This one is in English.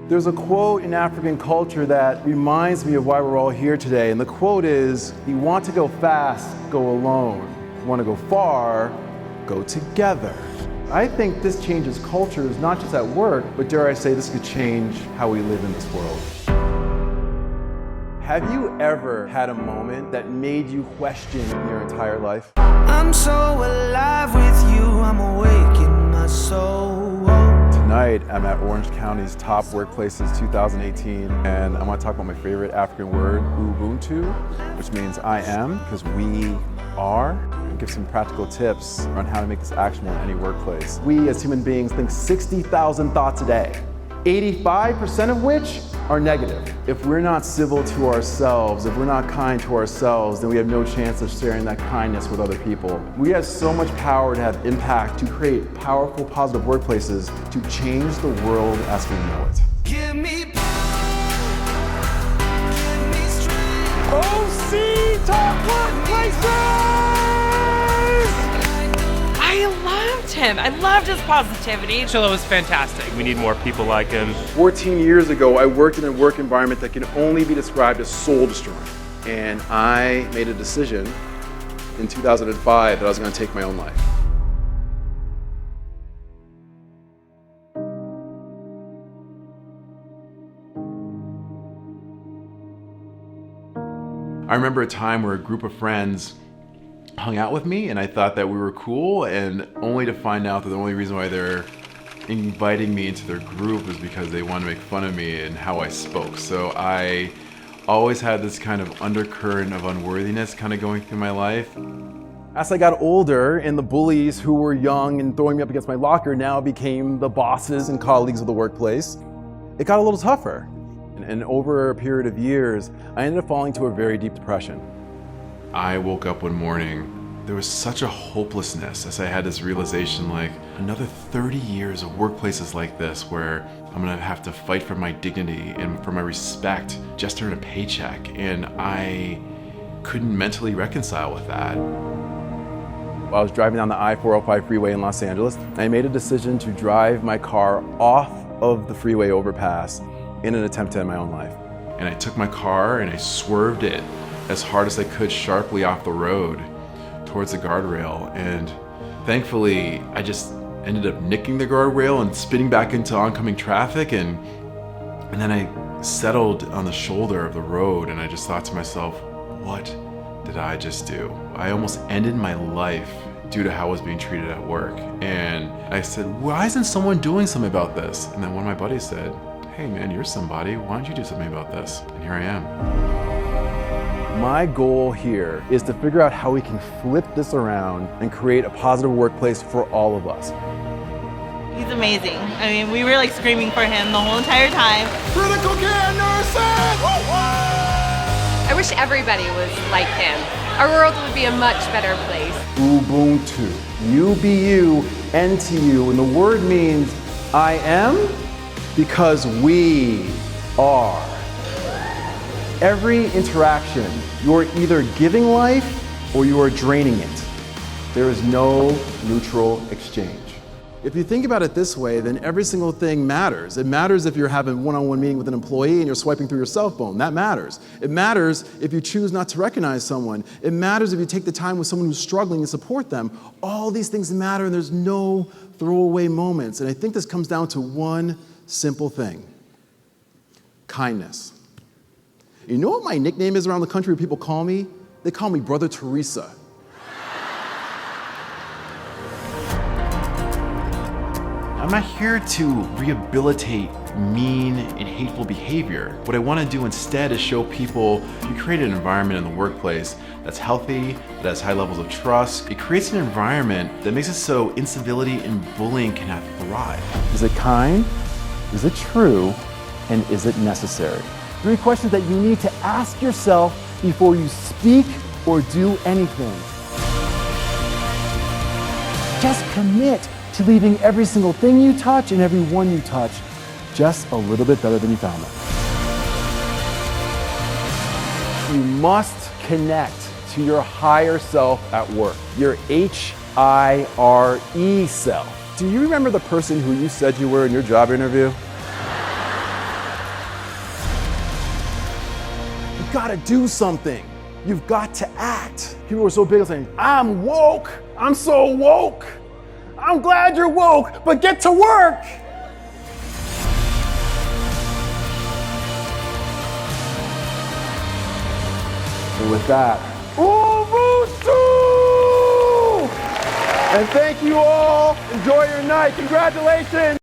There's a quote in African culture that reminds me of why we're all here today, and the quote is, "You want to go fast, go alone. You want to go far, go together." I think this changes cultures, not just at work, but dare I say this could change how we live in this world. Have you ever had a moment that made you question your entire life? I'm so alive with you, I'm awake in my soul. Tonight, I'm at Orange County's Top Workplaces 2018, and I want to talk about my favorite African word, Ubuntu, which means I am, because we are, and give some practical tips on how to make this actionable in any workplace. We as human beings think 60,000 thoughts a day, 85% of which are negative. If we're not civil to ourselves, if we're not kind to ourselves, then we have no chance of sharing that kindness with other people. We have so much power to have impact, to create powerful, positive workplaces, to change the world as we know it. Give me strength. OC Top Workplaces! I loved him. I loved his positivity. Shola was fantastic. We need more people like him. 14 years ago, I worked in a work environment that can only be described as soul-destroying. And I made a decision in 2005 that I was going to take my own life. I remember a time where a group of friends hung out with me and I thought that we were cool, and only to find out that the only reason why they're inviting me into their group was because they wanted to make fun of me and how I spoke. So I always had this kind of undercurrent of unworthiness kind of going through my life. As I got older, and the bullies who were young and throwing me up against my locker now became the bosses and colleagues of the workplace, it got a little tougher. And over a period of years, I ended up falling to a very deep depression. I woke up one morning, there was such a hopelessness as I had this realization, like, another 30 years of workplaces like this where I'm gonna have to fight for my dignity and for my respect just to earn a paycheck, and I couldn't mentally reconcile with that. I was driving down the I-405 freeway in Los Angeles. I made a decision to drive my car off of the freeway overpass in an attempt to end my own life. And I took my car and I swerved it as hard as I could sharply off the road towards the guardrail, and thankfully I just ended up nicking the guardrail and spinning back into oncoming traffic, and then I settled on the shoulder of the road, and I just thought to myself, what did I just do? I almost ended my life due to how I was being treated at work. And I said, why isn't someone doing something about this? And then one of my buddies said, hey man, you're somebody, why don't you do something about this? And here I am. My goal here is to figure out how we can flip this around and create a positive workplace for all of us. He's amazing. I mean, we were like screaming for him the whole entire time. Critical care nurses! I wish everybody was like him. Our world would be a much better place. Ubuntu. You be you, N to you. And the word means I am because we are. Every interaction, you're either giving life or you are draining it. There is no neutral exchange. If you think about it this way, then every single thing matters. It matters if you're having a one-on-one meeting with an employee and you're swiping through your cell phone. That matters. It matters if you choose not to recognize someone. It matters if you take the time with someone who's struggling and support them. All these things matter, and there's no throwaway moments. And I think this comes down to one simple thing: kindness. You know what my nickname is around the country where people call me? They call me Brother Teresa. I'm not here to rehabilitate mean and hateful behavior. What I want to do instead is show people you create an environment in the workplace that's healthy, that has high levels of trust. It creates an environment that makes it so incivility and bullying cannot thrive. Is it kind? Is it true? And is it necessary? 3 questions that you need to ask yourself before you speak or do anything. Just commit to leaving every single thing you touch and every one you touch just a little bit better than you found them. You must connect to your higher self at work, your H-I-R-E self. Do you remember the person who you said you were in your job interview? you've got to do something. You've got to act. People are so big on saying, I'm woke. I'm so woke. I'm glad you're woke, but get to work. And with that, and thank you all. Enjoy your night. Congratulations.